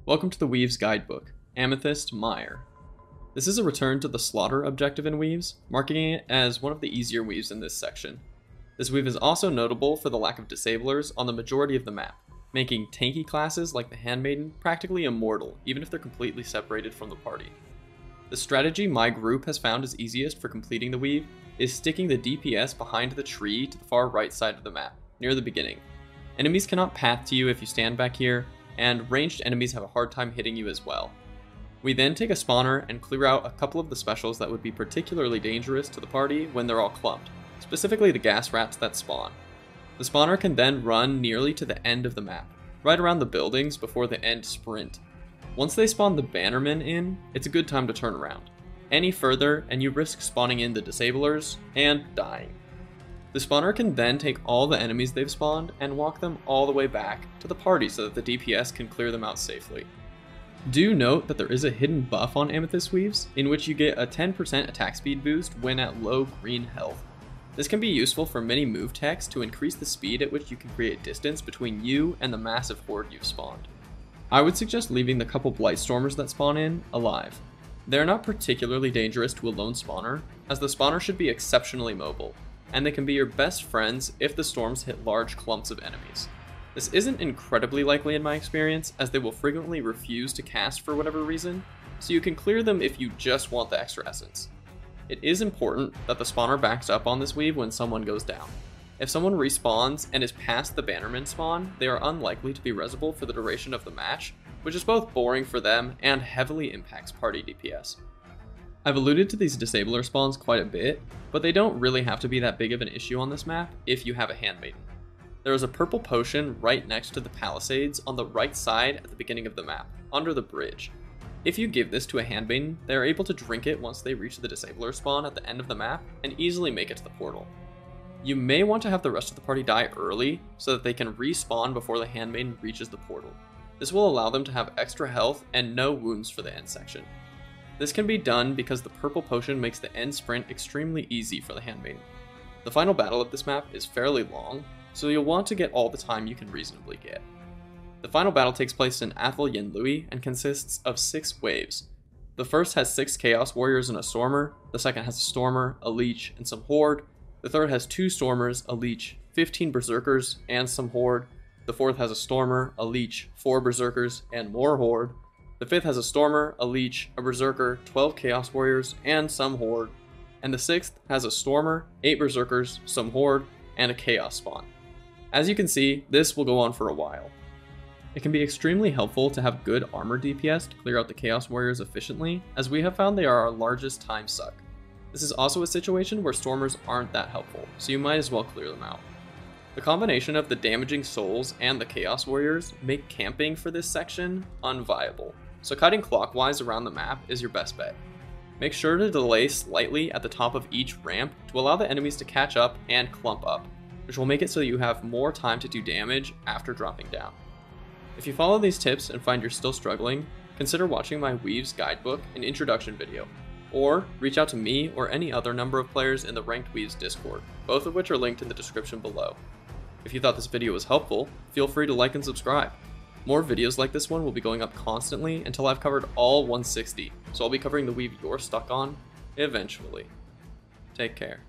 Welcome to the Weaves Guidebook, Amethyst Mire. This is a return to the slaughter objective in Weaves, marking it as one of the easier weaves in this section. This weave is also notable for the lack of disablers on the majority of the map, making tanky classes like the Handmaiden practically immortal even if they're completely separated from the party. The strategy my group has found is easiest for completing the weave is sticking the DPS behind the tree to the far right side of the map, near the beginning. Enemies cannot path to you if you stand back here, and ranged enemies have a hard time hitting you as well. We then take a spawner and clear out a couple of the specials that would be particularly dangerous to the party when they're all clumped, specifically the gas rats that spawn. The spawner can then run nearly to the end of the map, right around the buildings before the end sprint. Once they spawn the bannermen in, it's a good time to turn around. Any further and you risk spawning in the disablers and dying. The spawner can then take all the enemies they've spawned and walk them all the way back to the party so that the DPS can clear them out safely. Do note that there is a hidden buff on Amethyst Weaves, in which you get a 10% attack speed boost when at low green health. This can be useful for many move techs to increase the speed at which you can create distance between you and the massive horde you've spawned. I would suggest leaving the couple Blightstormers that spawn in alive. They're not particularly dangerous to a lone spawner, as the spawner should be exceptionally mobile, and they can be your best friends if the storms hit large clumps of enemies. This isn't incredibly likely in my experience, as they will frequently refuse to cast for whatever reason, so you can clear them if you just want the extra essence. It is important that the spawner backs up on this weave when someone goes down. If someone respawns and is past the bannerman spawn, they are unlikely to be resable for the duration of the match, which is both boring for them and heavily impacts party DPS. I've alluded to these disabler spawns quite a bit, but they don't really have to be that big of an issue on this map if you have a Handmaiden. There is a purple potion right next to the palisades on the right side at the beginning of the map, under the bridge. If you give this to a Handmaiden, they are able to drink it once they reach the disabler spawn at the end of the map and easily make it to the portal. You may want to have the rest of the party die early so that they can respawn before the Handmaiden reaches the portal. This will allow them to have extra health and no wounds for the end section. This can be done because the purple potion makes the end sprint extremely easy for the Handmaiden. The final battle of this map is fairly long, so you'll want to get all the time you can reasonably get. The final battle takes place in Athel Yenlui and consists of 6 waves. The first has 6 Chaos Warriors and a Stormer, the second has a Stormer, a Leech, and some Horde, the third has 2 Stormers, a Leech, 15 Berserkers, and some Horde, the fourth has a Stormer, a Leech, 4 Berserkers, and more Horde, the fifth has a Stormer, a Leech, a Berserker, 12 Chaos Warriors, and some Horde, and the sixth has a Stormer, 8 Berserkers, some Horde, and a Chaos spawn. As you can see, this will go on for a while. It can be extremely helpful to have good armor DPS to clear out the Chaos Warriors efficiently, as we have found they are our largest time suck. This is also a situation where Stormers aren't that helpful, so you might as well clear them out. The combination of the damaging souls and the Chaos Warriors make camping for this section unviable, so cutting clockwise around the map is your best bet. Make sure to delay slightly at the top of each ramp to allow the enemies to catch up and clump up, which will make it so you have more time to do damage after dropping down. If you follow these tips and find you're still struggling, consider watching my Weaves Guidebook and introduction video, or reach out to me or any other number of players in the Ranked Weaves Discord, both of which are linked in the description below. If you thought this video was helpful, feel free to like and subscribe. More videos like this one will be going up constantly until I've covered all 160, so I'll be covering the weave you're stuck on eventually. Take care.